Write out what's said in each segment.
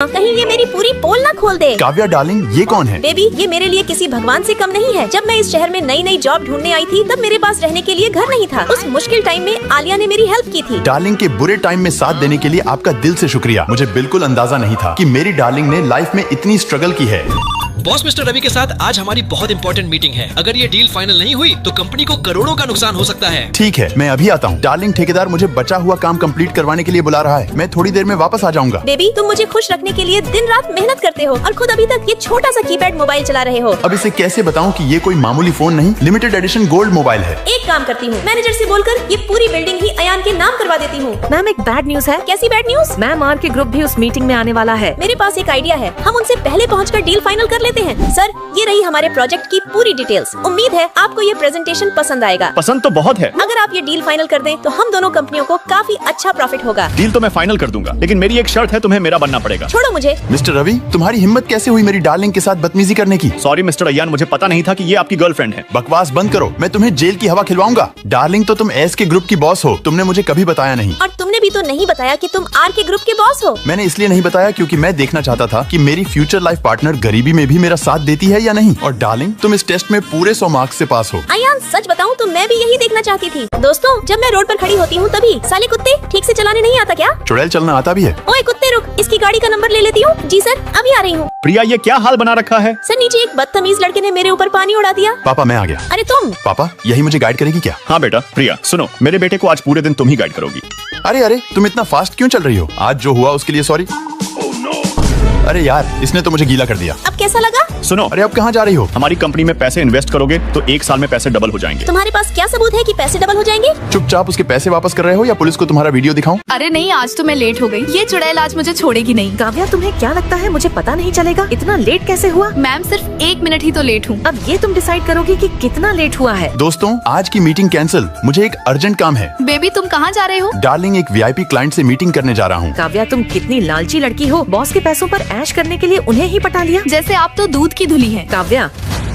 कहीं ये मेरी पूरी पोल ना खोल दे। काव्या डार्लिंग, ये कौन है? बेबी, ये मेरे लिए किसी भगवान से कम नहीं है। जब मैं इस शहर में नई नई जॉब ढूंढने आई थी तब मेरे पास रहने के लिए घर नहीं था। उस मुश्किल टाइम में आलिया ने मेरी हेल्प की थी। डार्लिंग के बुरे टाइम में साथ देने के लिए आपका दिल से शुक्रिया। मुझे बिल्कुल अंदाजा नहीं था कि मेरी डार्लिंग ने लाइफ में इतनी स्ट्रगल की है। बॉस मिस्टर रवि के साथ आज हमारी बहुत इंपॉर्टेंट मीटिंग है। अगर ये डील फाइनल नहीं हुई तो कंपनी को करोड़ों का नुकसान हो सकता है। ठीक है, मैं अभी आता हूँ। डार्लिंग, ठेकेदार मुझे बचा हुआ काम कंप्लीट करवाने के लिए बुला रहा है। मैं थोड़ी देर में वापस आ जाऊंगा। बेबी, तुम मुझे खुश रखने के लिए दिन रात मेहनत करते हो और खुद अभी तक ये छोटा सा कीपैड मोबाइल चला रहे हो। अब इसे कैसे बताऊं कि ये कोई मामूली फोन नहीं, लिमिटेड एडिशन गोल्ड मोबाइल है। एक काम करती हूँ, मैनेजर से बोलकर ये पूरी बिल्डिंग ही अयान के नाम करवा देती हूँ। मैम, एक बैड न्यूज है। कैसी बैड न्यूज? मैम, आर के ग्रुप भी उस मीटिंग में आने वाला है। मेरे पास एक आइडिया है, हम उनसे पहले पहुंचकर डील फाइनल कर लेते हैं। सर, ये रही हमारे प्रोजेक्ट की पूरी डिटेल्स। उम्मीद है आपको ये प्रेजेंटेशन पसंद आएगा। पसंद तो बहुत है। अगर आप ये डील फाइनल कर दें तो हम दोनों कंपनियों को काफी अच्छा प्रॉफिट होगा। डील तो मैं फाइनल कर दूंगा, लेकिन मेरी एक शर्त है, तुम्हें मेरा बनना पड़ेगा। छोड़ो मुझे। मिस्टर रवि, तुम्हारी हिम्मत कैसे हुई मेरी डार्लिंग के साथ बदतमीजी करने की? सॉरी मिस्टर अय्यान, मुझे पता नहीं था कि ये आपकी गर्लफ्रेंड है। बकवास बंद करो, मैं तुम्हें जेल की हवा खिलवाऊंगा। डार्लिंग तो तुम एस के ग्रुप की बॉस हो, तुमने मुझे कभी बताया नहीं। और तुमने भी तो नहीं बताया कि तुम आर के ग्रुप के बॉस हो। मैंने इसलिए नहीं बताया क्योंकि मैं देखना चाहता था कि मेरी फ्यूचर लाइफ पार्टनर गरीबी में भी मेरा साथ देती है या नहीं। और डार्लिंग, तुम इस टेस्ट में पूरे 100 मार्क्स से पास हो। अयान, सच बताऊं तो मैं भी यही देखना चाहती थी। दोस्तों, जब मैं रोड पर खड़ी होती हूँ तभी साले कुत्ते ठीक से चलाने नहीं आता क्या? चुड़ैल चलना आता भी है? ओए कुत्ते, रुक, इसकी गाड़ी का नंबर ले लेती हूँ। जी सर, अभी आ रही हूँ। प्रिया, ये क्या हाल बना रखा है? सर, नीचे एक बदतमीज लड़के ने मेरे ऊपर पानी उड़ा दिया। पापा, मैं आ गया। अरे तुम? पापा, यही मुझे गाइड करेगी क्या? हाँ बेटा। प्रिया सुनो, मेरे बेटे को आज पूरे दिन तुम ही गाइड करोगी। अरे अरे, तुम इतना फास्ट क्यों चल रही हो? आज जो हुआ उसके लिए सॉरी। अरे यार, इसने तो मुझे गीला कर दिया। अब कैसा लगा? सुनो, अरे अब कहाँ जा रही हो? हमारी कंपनी में पैसे इन्वेस्ट करोगे तो 1 साल में पैसे डबल हो जाएंगे। तुम्हारे पास क्या सबूत है कि पैसे डबल हो जाएंगे? चुपचाप उसके पैसे वापस कर रहे हो या पुलिस को तुम्हारा वीडियो दिखाऊं? अरे नहीं, आज तो मैं लेट हो गई। ये चुड़ैल आज मुझे छोड़ेगी नहीं। काव्या, तुम्हें क्या लगता है मुझे पता नहीं चलेगा? इतना लेट कैसे हुआ? मैम, सिर्फ 1 मिनट ही तो लेट हूँ। अब ये तुम डिसाइड करोगी कि कितना लेट हुआ है। दोस्तों, आज की मीटिंग कैंसिल, मुझे एक अर्जेंट काम है। बेबी, तुम कहाँ जा रहे हो? डार्लिंग, एक वीआईपी क्लाइंट से मीटिंग करने जा रहा हूँ। काव्या, तुम कितनी लालची लड़की हो। बॉस के पैसों पर ऐश करने के लिए उन्हें ही पटा लिया। जैसे आप तो दूध की धुली हैं। काव्या,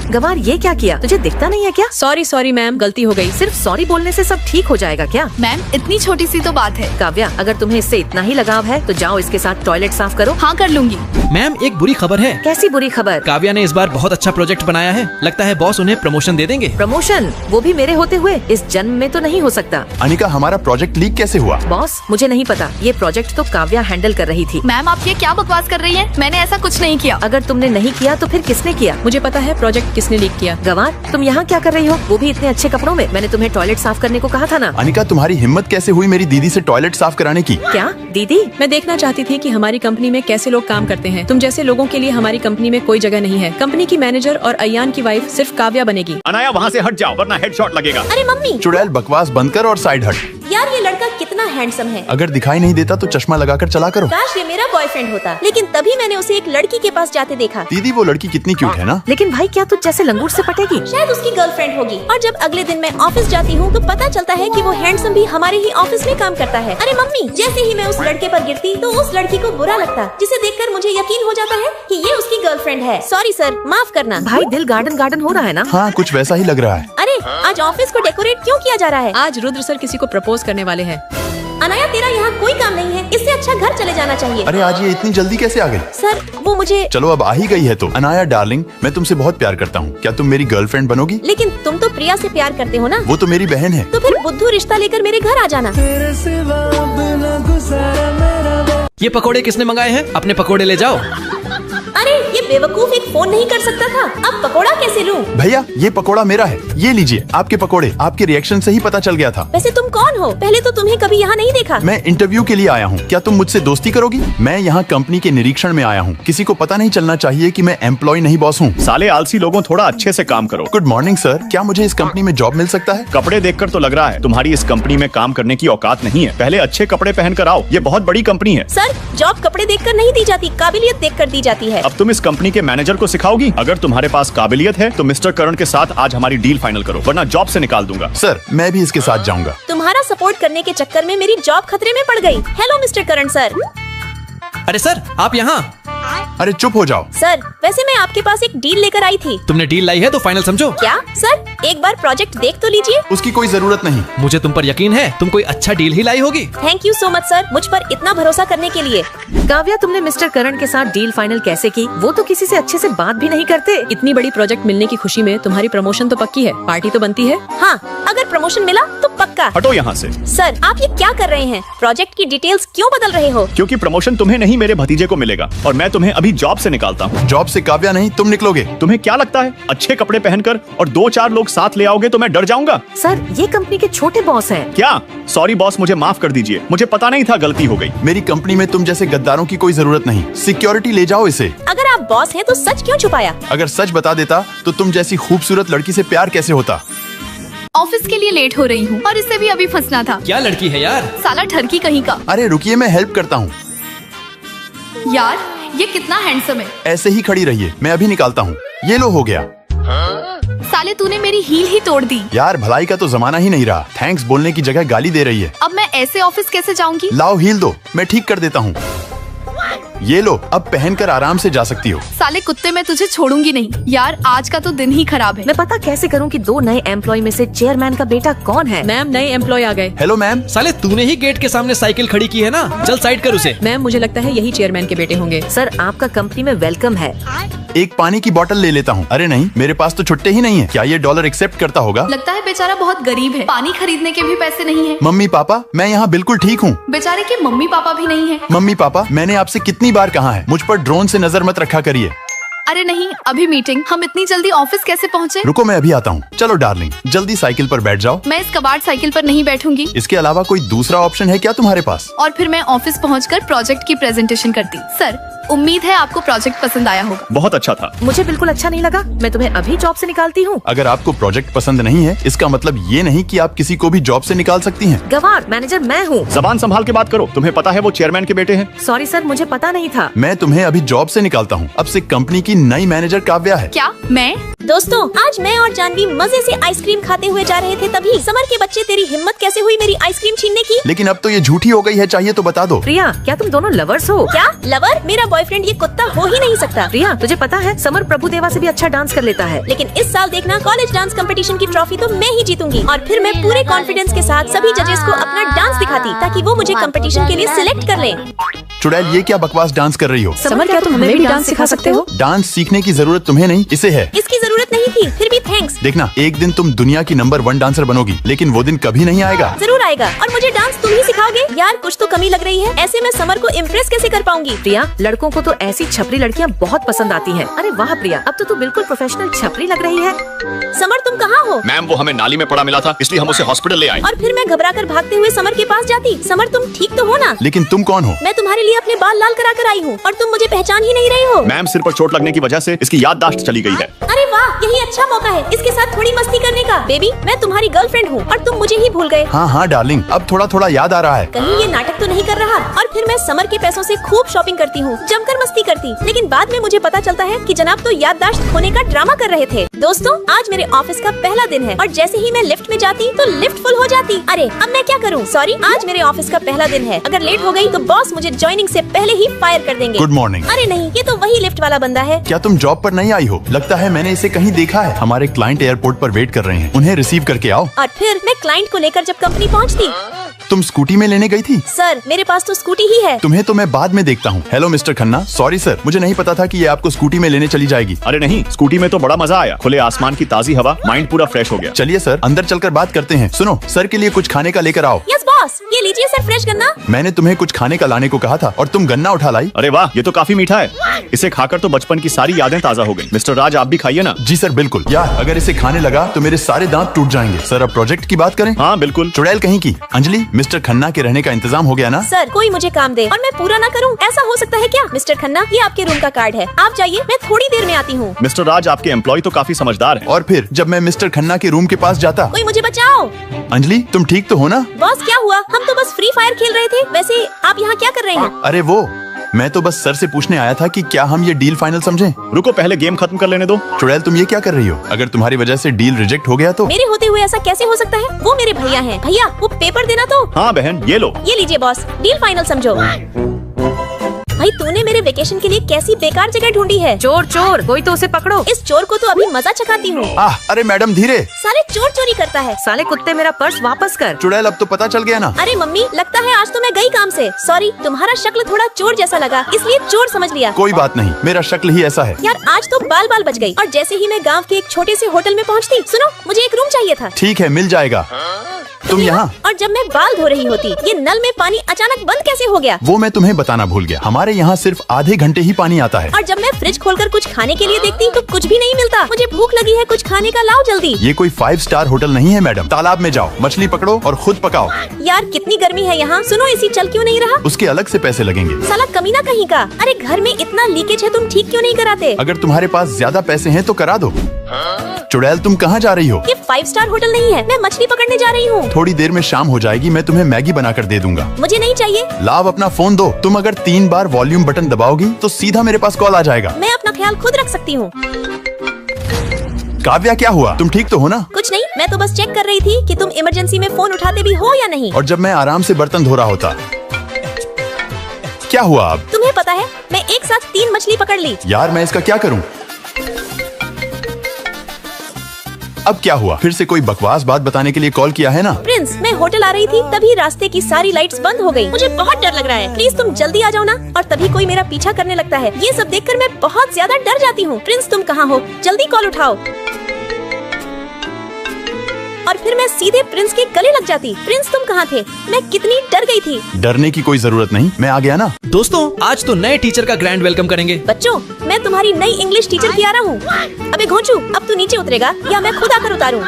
गवार, ये क्या किया? तुझे दिखता नहीं है क्या? सॉरी मैम, गलती हो गई। सिर्फ सॉरी बोलने से सब ठीक हो जाएगा क्या? मैम, इतनी छोटी सी तो बात है। काव्या, अगर तुम्हें इससे इतना ही लगाव है तो जाओ इसके साथ टॉयलेट साफ करो। हाँ, कर लूंगी। मैम, एक बुरी खबर है। कैसी बुरी खबर? काव्या ने इस बार बहुत अच्छा प्रोजेक्ट बनाया है। लगता है बॉस उन्हें प्रमोशन दे देंगे। प्रमोशन? वो भी मेरे होते हुए? इस जन्म में तो नहीं हो सकता। अनिका, हमारा प्रोजेक्ट लीक कैसे हुआ? बॉस, मुझे नहीं पता। ये प्रोजेक्ट तो काव्या हैंडल कर रही थी। मैम, आप ये क्या बकवास कर रही हैं? मैंने ऐसा कुछ नहीं किया। अगर तुमने नहीं किया तो फिर किसने किया? मुझे पता है प्रोजेक्ट किसने लीक किया। गवार, तुम यहाँ क्या कर रही हो? वो भी इतने अच्छे कपड़ों में। मैंने तुम्हें टॉयलेट साफ करने को कहा था ना। अनिका, तुम्हारी हिम्मत कैसे हुई मेरी दीदी से टॉयलेट साफ कराने की? क्या दीदी? मैं देखना चाहती थी कि हमारी कंपनी में कैसे लोग काम करते हैं। तुम जैसे लोगों के लिए हमारी कंपनी में कोई जगह नहीं है। कंपनी की मैनेजर और अयान की वाइफ सिर्फ काव्या बनेगी। अनाया, वहाँ से हट जाओ वरना हेडशॉट लगेगा। अरे मम्मी! चुड़ैल, बकवास बंद कर और साइड हट। यार, ये लड़का कितना हैंडसम है। अगर दिखाई नहीं देता तो चश्मा लगाकर चला करो। काश ये मेरा बॉयफ्रेंड होता, लेकिन तभी मैंने उसे एक लड़की के पास जाते देखा। दीदी, वो लड़की कितनी क्यूट है ना? लेकिन भाई, क्या तुझ जैसे लंगूर से पटेगी? शायद उसकी गर्लफ्रेंड होगी। और जब अगले दिन मैं ऑफिस जाती हूँ तो पता चलता है कि वो हैंडसम भी हमारे ही ऑफिस में काम करता है। अरे मम्मी, जैसे ही मैं उस लड़के पर गिरती तो उस लड़की को बुरा लगता, जिसे देखकर मुझे यकीन हो जाता है कि ये उसकी गर्लफ्रेंड है। सॉरी सर, माफ करना। भाई, दिल गार्डन गार्डन हो रहा है ना? हाँ, कुछ वैसा ही लग रहा है। अरे, आज ऑफिस को डेकोरेट क्यों किया जा रहा है? आज रुद्र सर किसी को प्रपोज करने वाले हैं। अनाया, तेरा यहाँ कोई काम नहीं है, इससे अच्छा घर चले जाना चाहिए। अरे आज ये इतनी जल्दी कैसे आ गई? सर, वो मुझे। चलो, अब आ ही गई है तो। अनाया डार्लिंग, मैं तुमसे बहुत प्यार करता हूँ। क्या तुम मेरी गर्लफ्रेंड बनोगी? लेकिन तुम तो प्रिया से प्यार करते हो ना? वो तो मेरी बहन है। तो फिर बुद्धू रिश्ता लेकर मेरे घर आ जाना। ये पकोड़े किसने मंगाए हैं? अपने पकोड़े ले जाओ। अरे, ये बेवकूफ एक फोन नहीं कर सकता था। अब पकोड़ा कैसे लूं? भैया, ये पकोड़ा मेरा है, ये लीजिए आपके पकोड़े। आपके रिएक्शन से ही पता चल गया था। वैसे तुम कौन हो? पहले तो तुम्हें कभी यहाँ नहीं देखा। मैं इंटरव्यू के लिए आया हूँ। क्या तुम मुझसे दोस्ती करोगी? मैं यहाँ कंपनी के निरीक्षण में आया हूँ। किसी को पता नहीं चलना चाहिए कि मैं एम्प्लॉय नहीं बॉस हूँ। साले आलसी लोगों, थोड़ा अच्छे से काम करो। गुड मॉर्निंग सर, क्या मुझे इस कंपनी में जॉब मिल सकता है? कपड़े देखकर तो लग रहा है तुम्हारी इस कंपनी में काम करने की औकात नहीं है। पहले अच्छे कपड़े पहन कर आओ, ये बहुत बड़ी कंपनी है। सर, जॉब कपड़े देखकर नहीं दी जाती, काबिलियत देखकर दी जाती है। अब तुम इस कंपनी के मैनेजर को सिखाओगी? अगर तुम्हारे पास काबिलियत है तो मिस्टर करण के साथ आज हमारी डील फाइनल करो, वरना जॉब से निकाल दूंगा। सर, मैं भी इसके साथ जाऊंगा। तुम्हारा सपोर्ट करने के चक्कर में मेरी जॉब खतरे में पड़ गई। हेलो मिस्टर करण सर। अरे सर, आप यहाँ? अरे चुप हो जाओ। सर, वैसे मैं आपके पास एक डील लेकर आई थी। तुमने डील लाई है तो फाइनल समझो। क्या सर, एक बार प्रोजेक्ट देख तो लीजिए। उसकी कोई जरूरत नहीं। मुझे तुम पर यकीन है, तुम कोई अच्छा डील ही लाई होगी। Thank you so much sir, मुझ पर इतना भरोसा करने के लिए। काव्या, तुमने मिस्टर करण के साथ डील फाइनल कैसे की? वो तो किसी से अच्छे से बात भी नहीं करते। इतनी बड़ी प्रोजेक्ट मिलने की खुशी में तुम्हारी प्रमोशन तो पक्की है, पार्टी तो बनती है। हाँ, अगर प्रमोशन मिला तो पक्का। हटो यहाँ से। सर, आप ये क्या कर रहे हैं? प्रोजेक्ट की डिटेल्स क्यों बदल रहे हो? क्योंकि प्रमोशन तुम्हें नहीं, मेरे भतीजे को मिलेगा और मैं तुम्हें अभी जॉब से निकालता हूँ। जॉब से काव्या नहीं, तुम निकलोगे। तुम्हें क्या लगता है अच्छे कपड़े पहनकर और 2-4 लोग साथ ले आओगे तो मैं डर जाऊंगा? सर, ये कंपनी के छोटे बॉस हैं। क्या? सॉरी बॉस, मुझे माफ कर दीजिए, मुझे पता नहीं था, गलती हो गई। मेरी कंपनी में तुम जैसे गद्दारों की कोई जरूरत नहीं। सिक्योरिटी ले जाओ इसे। अगर आप बॉस हैं तो सच क्यों छुपाया? अगर सच बता देता तो तुम जैसी खूबसूरत लड़की से प्यार कैसे होता। ऑफिस के लिए लेट हो रही हूँ और इससे भी अभी फंसना था। क्या लड़की है यार। साला ठरकी कहीं का। अरे रुकिए, मैं हेल्प करता हूँ। यार, ये कितना हैंडसम है। ऐसे ही खड़ी रहिए, मैं अभी निकालता हूँ। ये लो, हो गया। साले, तूने मेरी हील ही तोड़ दी। यार, भलाई का तो जमाना ही नहीं रहा। थैंक्स बोलने की जगह गाली दे रही है। अब मैं ऐसे ऑफिस कैसे जाऊंगी? लाओ हील दो, मैं ठीक कर देता हूँ। ये लो, अब पहनकर आराम से जा सकती हो। साले कुत्ते, मैं तुझे छोड़ूंगी नहीं। यार, आज का तो दिन ही खराब है। मैं पता कैसे करूं कि 2 नए एम्प्लॉय में से चेयरमैन का बेटा कौन है? मैम, नए एम्प्लॉय आ गए। Hello ma'am. साले, तूने ही गेट के सामने साइकिल खड़ी की है ना, चल साइड कर उसे। मैम, मुझे लगता है यही चेयरमैन के बेटे होंगे। सर, आपका कंपनी में वेलकम है। एक पानी की बोतल ले लेता हूँ। अरे नहीं, मेरे पास तो छुट्टे ही नहीं है। क्या ये डॉलर एक्सेप्ट करता होगा? लगता है बेचारा बहुत गरीब है, पानी खरीदने के भी पैसे नहीं है। मम्मी पापा, मैं यहाँ बिल्कुल ठीक हूँ। बेचारे के मम्मी पापा भी नहीं है। मम्मी पापा, मैंने आपसे कितनी बार कहा है, मुझ पर ड्रोन से नजर मत रखा करिए। अरे नहीं, अभी मीटिंग। हम इतनी जल्दी ऑफिस कैसे पहुँचे? रुको, मैं अभी आता हूँ। चलो डार्लिंग, जल्दी साइकिल पर बैठ जाओ। मैं इस कबाड़ साइकिल पर नहीं बैठूंगी। इसके अलावा कोई दूसरा ऑप्शन है क्या तुम्हारे पास? और फिर मैं ऑफिस पहुंचकर प्रोजेक्ट की प्रेजेंटेशन करती। सर, उम्मीद है आपको प्रोजेक्ट पसंद आया होगा। बहुत अच्छा था। मुझे बिल्कुल अच्छा नहीं लगा। मैं तुम्हें अभी जॉब से निकालती हूँ। अगर आपको प्रोजेक्ट पसंद नहीं है, इसका मतलब ये नहीं कि आप किसी को भी जॉब से निकाल सकती हैं। गवार, मैनेजर मैं हूँ। जबान संभाल के बात करो। तुम्हें पता है वो चेयरमैन के बेटे हैं? सॉरी सर, मुझे पता नहीं था। मैं तुम्हें अभी जॉब से निकालता हूँ। अब से कंपनी की नई मैनेजर काव्या है। क्या? मैं? दोस्तों, आज मैं और जानवी मजे से आइसक्रीम खाते हुए जा रहे थे, तभी समर के बच्चे, तेरी हिम्मत कैसे हुई मेरी आइसक्रीम छीनने की? लेकिन अब तो ये झूठी हो गई है, चाहिए तो बता दो। प्रिया, क्या तुम दोनों लवर्स हो? क्या लवर? मेरा बॉयफ्रेंड ये कुत्ता हो ही नहीं सकता। प्रिया, तुझे पता है समर प्रभुदेवा से भी अच्छा डांस कर लेता है। लेकिन इस साल देखना, कॉलेज डांस कंपटीशन की ट्रॉफी तो मैं ही जीतूंगी। और फिर मैं पूरे कॉन्फिडेंस के साथ सभी जजेस को अपना डांस दिखाती, ताकि वो मुझे कंपटीशन के लिए सिलेक्ट कर लें। चुड़ैल, ये क्या बकवास डांस कर रही हो? समर, क्या तुम हमें भी डांस सिखा सकते हो? डांस सीखने की जरूरत तुम्हें नहीं, इसे है। इसकी जरूरत नहीं थी, फिर भी थैंक्स। देखना, एक दिन तुम दुनिया की नंबर 1 डांसर बनोगी, लेकिन वो दिन कभी नहीं आएगा। जरूर आएगा, और मुझे डांस तुम ही सिखाओगे। यार, कुछ तो कमी लग रही है। ऐसे मैं समर को इम्प्रेस कैसे कर पाऊंगी? प्रिया, लड़कों को तो ऐसी छपरी लड़कियाँ बहुत पसंद आती हैं। अरे वाह प्रिया, अब तो तू बिल्कुल प्रोफेशनल छपरी लग रही है। समर, तुम कहाँ हो? मैम, वो हमें नाली में पड़ा मिला था, इसलिए हम उसे हॉस्पिटल ले आए। और फिर मैं घबराकर भागते हुए समर के पास जाती। समर, तुम ठीक तो हो ना? लेकिन तुम कौन हो? मैं तुम्हारे लिए अपने बाल लाल करा कर आई हूँ, और तुम मुझे पहचान ही नहीं रही हो। मैम, सिर पर चोट लगने की वजह से इसकी याददाश्त चली गई है। अरे वाह, यही अच्छा मौका है इसके साथ थोड़ी मस्ती करने का। बेबी, मैं तुम्हारी गर्लफ्रेंड हूँ और तुम मुझे ही भूल गए। हाँ हाँ डार्लिंग, अब थोड़ा थोड़ा याद आ रहा है। कहीं ये नाटक तो नहीं कर रहा? और फिर मैं समर के पैसों से खूब शॉपिंग करती हूँ, जमकर मस्ती करती। लेकिन बाद में मुझे पता चलता है कि जनाब तो याददाश्त खोने का ड्रामा कर रहे थे। दोस्तों, आज मेरे ऑफिस का पहला दिन है और जैसे ही मैं लिफ्ट में जाती तो लिफ्ट फुल हो जाती। अरे अब मैं क्या करूँ? सॉरी, आज मेरे ऑफिस का पहला दिन है। अगर लेट हो गई तो बॉस मुझे ज्वाइनिंग से पहले ही फायर कर देंगे। Good morning. अरे नहीं, ये तो वही लिफ्ट वाला बंदा है। क्या तुम जॉब पर नहीं आई हो? लगता है मैंने इसे कहीं देखा है। हमारे क्लाइंट एयरपोर्ट पर वेट कर रहे हैं, उन्हें रिसीव करके आओ। और फिर मैं क्लाइंट को लेकर जब कंपनी पहुंचती। तुम स्कूटी में लेने गई थी? सर, मेरे पास तो स्कूटी ही है। तुम्हें तो मैं बाद में देखता हूँ। Hello mister Khanna, sorry sir, मुझे नहीं पता था कि ये आपको स्कूटी में लेने चली जाएगी। अरे नहीं, स्कूटी में तो बड़ा मजा आया। खुले आसमान की ताजी हवा, माइंड पूरा फ्रेश हो गया। चलिए सर, अंदर चलकर बात करते हैं। सुनो, सर के लिए कुछ खाने का लेकर आओ। यस बॉस, ये लीजिए सर, फ्रेश गन्ना। मैंने तुम्हें कुछ खाने का लाने को कहा था और तुम गन्ना उठा लाई। अरे वाह, ये तो काफी मीठा है। इसे खाकर तो बचपन की सारी यादें ताजा हो गई। मिस्टर राज, आप भी खाइए ना। जी सर, बिल्कुल। यार, अगर इसे खाने लगा तो मेरे सारे दांत टूट जाएंगे। सर, अब प्रोजेक्ट की बात करें। हाँ बिल्कुल। चुड़ैल कहीं की। अंजलि, मिस्टर खन्ना के रहने का इंतजाम हो गया ना? सर, कोई मुझे काम दे और मैं पूरा ना करूं, ऐसा हो सकता है क्या? मिस्टर खन्ना, ये आपके रूम का कार्ड है, आप जाइए, मैं थोड़ी देर में आती हूँ। मिस्टर राज, आपके एम्प्लॉय तो काफी समझदार है। और फिर जब मैं मिस्टर खन्ना के रूम के पास जाता। कोई मुझे बचाओ। अंजलि, तुम ठीक तो हो ना? बॉस, क्या हुआ? हम तो बस फ्री फायर खेल रहे थे। वैसे आप यहाँ क्या कर रहे हैं? अरे वो, मैं तो बस सर से पूछने आया था कि क्या हम ये डील फाइनल समझें। रुको, पहले गेम खत्म कर लेने दो। चुड़ैल, तुम ये क्या कर रही हो? अगर तुम्हारी वजह से डील रिजेक्ट हो गया तो? मेरे होते हुए ऐसा कैसे हो सकता है? वो मेरे भैया हैं। भैया, वो पेपर देना तो। हाँ बहन, ये लो। ये लीजिए बॉस, डील फाइनल समझो। भाई तूने मेरे वेकेशन के लिए कैसी बेकार जगह ढूंढी है। चोर चोर, कोई तो उसे पकड़ो। इस चोर को तो अभी मजा चखाती हूँ। अरे मैडम धीरे। साले चोर चोरी करता है। साले कुत्ते, मेरा पर्स वापस कर। चुड़ैल अब तो पता चल गया ना। अरे मम्मी, लगता है आज तो मैं गई काम से। सॉरी, तुम्हारा शक्ल थोड़ा चोर जैसा लगा, इसलिए चोर समझ लिया। कोई बात नहीं, मेरा शक्ल ही ऐसा है। यार आज तो बाल बाल बच गई। और जैसे ही मैं गांव के एक छोटे से होटल में पहुंचती, सुनो मुझे एक रूम चाहिए था। ठीक है, मिल जाएगा। तुम यहाँ? और जब मैं बाल धो रही होती, ये नल में पानी अचानक बंद कैसे हो गया? वो मैं तुम्हें बताना भूल गया, हमारे यहाँ सिर्फ आधे घंटे ही पानी आता है। और जब मैं फ्रिज खोलकर कुछ खाने के लिए देखती तो कुछ भी नहीं मिलता। मुझे भूख लगी है, कुछ खाने का लाओ जल्दी। ये कोई 5 स्टार होटल नहीं है मैडम। तालाब में जाओ, मछली पकड़ो और खुद पकाओ। यार कितनी गर्मी है यहाँ। सुनो, एसी चल क्यों नहीं रहा? उसके अलग से पैसे लगेंगे। साला कमीना कहीं का। अरे घर में इतना लीकेज है, तुम ठीक क्यों नहीं कराते? अगर तुम्हारे पास ज्यादा पैसे हैं तो करा दो। चुड़ैल तुम कहाँ जा रही हो? ये 5 स्टार होटल नहीं है, मैं मछली पकड़ने जा रही हूँ। थोड़ी देर में शाम हो जाएगी, मैं तुम्हें मैगी बनाकर दे दूंगा। मुझे नहीं चाहिए। लाव अपना फोन दो। तुम अगर 3 बार वॉल्यूम बटन दबाओगी तो सीधा मेरे पास कॉल आ जाएगा। मैं अपना ख्याल खुद रख सकती हूँ। काव्या क्या हुआ? तुम ठीक तो हो ना? कुछ नहीं, मैं तो बस चेक कर रही थी कि तुम इमरजेंसी में फोन उठाते भी हो या नहीं। और जब मैं आराम से बर्तन धो रहा होता। क्या हुआ अब? तुम्हें पता है, मैं एक साथ 3 मछली पकड़ ली। यार मैं इसका क्या करूं? अब क्या हुआ? फिर से कोई बकवास बात बताने के लिए कॉल किया है ना? प्रिंस, मैं होटल आ रही थी, तभी रास्ते की सारी लाइट्स बंद हो गई। मुझे बहुत डर लग रहा है, प्लीज तुम जल्दी आ जाओ ना। और तभी कोई मेरा पीछा करने लगता है। ये सब देखकर मैं बहुत ज्यादा डर जाती हूँ। प्रिंस तुम कहाँ हो? जल्दी कॉल उठाओ। और फिर मैं सीधे प्रिंस के गले लग जाती। प्रिंस तुम कहाँ थे? मैं कितनी डर गई थी। डरने की कोई जरूरत नहीं, मैं आ गया ना। दोस्तों, आज तो नए टीचर का ग्रैंड वेलकम करेंगे। बच्चों, मैं तुम्हारी नई इंग्लिश टीचर की आ रहा हूँ। अबे घोंचू, अब तू नीचे उतरेगा या मैं खुद आकर उतारूं?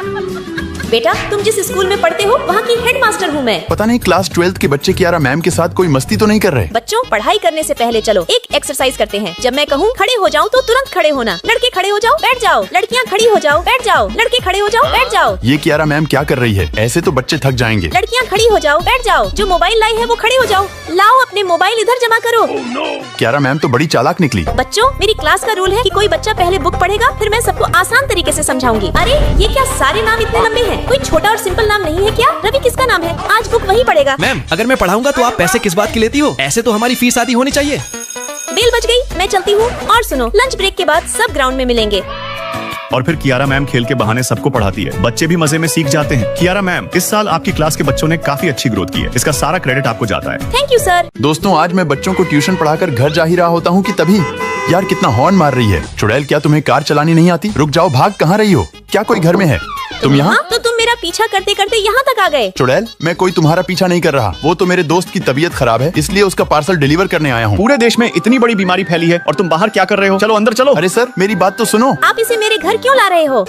बेटा, तुम जिस स्कूल में पढ़ते हो वहाँ की हेडमास्टर हूँ मैं। पता नहीं क्लास 12th के बच्चे कियारा मैम के साथ कोई मस्ती तो नहीं कर रहे? बच्चों, पढ़ाई करने से पहले चलो एक एक्सरसाइज करते हैं। जब मैं कहूँ खड़े हो जाओ तो तुरंत खड़े होना। लड़के खड़े हो जाओ, बैठ जाओ। लड़कियाँ खड़ी हो जाओ, बैठ जाओ। लड़के खड़े हो जाओ, बैठ जाओ। ये कियारा मैम क्या कर रही है? ऐसे तो बच्चे थक जाएंगे। लड़कियाँ खड़ी हो जाओ, बैठ जाओ। जो मोबाइल लाई है वो खड़े हो जाओ। लाओ अपने मोबाइल इधर जमा करो। कियारा मैम तो बड़ी चालाक निकली। बच्चों, मेरी क्लास का रूल है कि कोई बच्चा पहले बुक पढ़ेगा, फिर मैं सबको आसान तरीके से समझाऊंगी। अरे ये क्या सारे नाम इतने लंबे हैं? कोई छोटा और सिंपल नाम नहीं है क्या? रवि किसका नाम है? आज बुक वही पढ़ेगा। मैम, अगर मैं पढ़ाऊंगा तो आप पैसे किस बात की लेती हो? ऐसे तो हमारी फीस आधी होनी चाहिए। बेल बज गई, मैं चलती हूँ। और सुनो, लंच ब्रेक के बाद सब ग्राउंड में मिलेंगे। और फिर कियारा मैम खेल के बहाने सबको पढ़ाती है। बच्चे भी मजे में सीख जाते हैं। कियारा मैम, इस साल आपकी क्लास के बच्चों ने काफी अच्छी ग्रोथ की है। इसका सारा क्रेडिट आपको जाता है। Thank you sir. दोस्तों, आज मैं बच्चों को ट्यूशन पढ़ाकर घर जा ही रहा होता हूँ कि तभी यार कितना हॉर्न मार रही है। चुड़ैल, क्या तुम्हें कार चलानी नहीं आती? रुक जाओ, भाग कहाँ रही हो? क्या कोई घर में है? तुम यहाँ? हाँ, तो तुम मेरा पीछा करते करते यहाँ तक आ गए। चुड़ैल, मैं कोई तुम्हारा पीछा नहीं कर रहा। वो तो मेरे दोस्त की तबीयत खराब है, इसलिए उसका पार्सल डिलीवर करने आया हूँ। पूरे देश में इतनी बड़ी बीमारी फैली है और तुम बाहर क्या कर रहे हो? चलो अंदर चलो। अरे सर, मेरी बात तो सुनो। आप इसे मेरे घर क्यों ला रहे हो?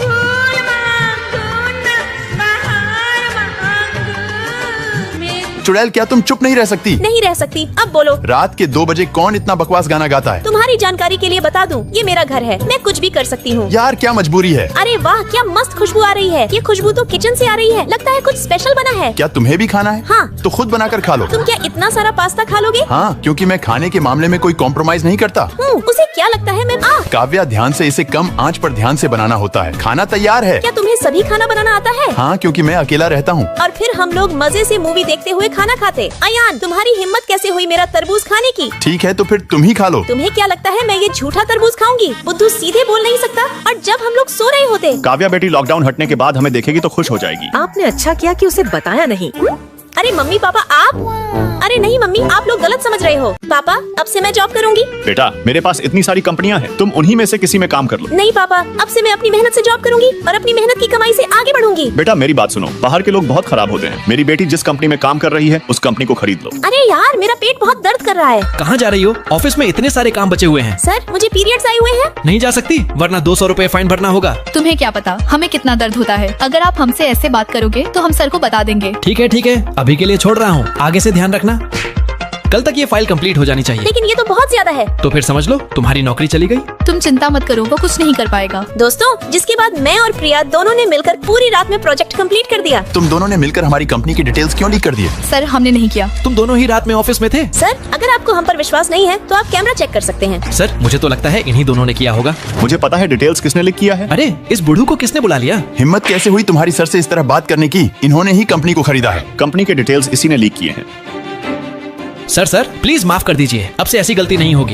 चुड़ैल, क्या तुम चुप नहीं रह सकती? नहीं रह सकती। अब बोलो। रात के 2 बजे कौन इतना बकवास गाना गाता है? तुम्हारी जानकारी के लिए बता दूं, ये मेरा घर है, मैं कुछ भी कर सकती हूँ। यार क्या मजबूरी है? अरे वाह, क्या मस्त खुशबू आ रही है। ये खुशबू तो किचन से आ रही है। लगता है कुछ स्पेशल बना है। क्या तुम्हें भी खाना है? हाँ। तो खुद बनाकर खा लो। तुम क्या इतना सारा पास्ता खा लोगे? हाँ, क्योंकि मैं खाने के मामले में कोई कॉम्प्रोमाइज नहीं करता। उसे क्या लगता है मैं काव्या, ध्यान से इसे कम आंच पर ध्यान से बनाना होता है। खाना तैयार है। क्या तुम्हें सभी खाना बनाना आता है? हाँ, क्योंकि मैं अकेला रहता हूँ। और फिर हम लोग मजे से मूवी देखते हुए खाना खाते। अयान, तुम्हारी हिम्मत कैसे हुई मेरा तरबूज खाने की? ठीक है, तो फिर तुम ही खा लो। तुम्हें क्या लगता है मैं ये झूठा तरबूज खाऊंगी? बुद्धू सीधे बोल नहीं सकता। और जब हम लोग सो रहे होते। काव्या बेटी लॉकडाउन हटने के बाद हमें देखेगी तो खुश हो जाएगी। आपने अच्छा किया कि उसे बताया नहीं। अरे मम्मी पापा, आप? अरे नहीं मम्मी, आप लोग गलत समझ रहे हो। पापा, अब से मैं जॉब करूंगी। बेटा, मेरे पास इतनी सारी कंपनियां हैं, तुम उन्हीं में से किसी में काम कर लो। नहीं पापा, अब से मैं अपनी मेहनत से जॉब करूंगी और अपनी मेहनत की कमाई से आगे बढ़ूंगी। बेटा मेरी बात सुनो, बाहर के लोग बहुत खराब होते हैं। मेरी बेटी जिस कंपनी में काम कर रही है उस कंपनी को खरीद लो। अरे यार, मेरा पेट बहुत दर्द कर रहा है। कहाँ जा रही हो? ऑफिस में इतने सारे काम बचे हुए हैं। सर, मुझे पीरियड्स आए हुए हैं। नहीं जा सकती, वरना 200 रुपए फाइन भरना होगा। तुम्हें क्या पता हमें कितना दर्द होता है। अगर आप हमसे ऐसे बात करोगे तो हम सर को बता देंगे। ठीक है, अभी के लिए छोड़ रहा हूँ, आगे से ध्यान रखना। कल तक ये फाइल कंप्लीट हो जानी चाहिए। लेकिन ये तो बहुत ज्यादा है। तो फिर समझ लो तुम्हारी नौकरी चली गई। तुम चिंता मत करो, वो कुछ नहीं कर पाएगा। दोस्तों, जिसके बाद मैं और प्रिया दोनों ने मिलकर पूरी रात में प्रोजेक्ट कंप्लीट कर दिया। तुम दोनों ने मिलकर हमारी कंपनी की डिटेल्स क्यों लीक कर दिए? सर, हमने नहीं किया। तुम दोनों ही रात में ऑफिस में थे। सर, अगर आपको हम पर विश्वास नहीं है तो आप कैमरा चेक कर सकते हैं। सर, मुझे तो लगता है इन्हीं दोनों ने किया होगा। मुझे पता है डिटेल्स किसने लीक किया है। अरे, इस बुढ़ू को किसने बुला लिया? हिम्मत कैसे हुई तुम्हारी सर से इस तरह बात करने की? इन्होंने ही कंपनी को खरीदा है। कंपनी के डिटेल्स इसी ने लीक किए हैं। सर प्लीज माफ कर दीजिए, अब से ऐसी गलती नहीं होगी।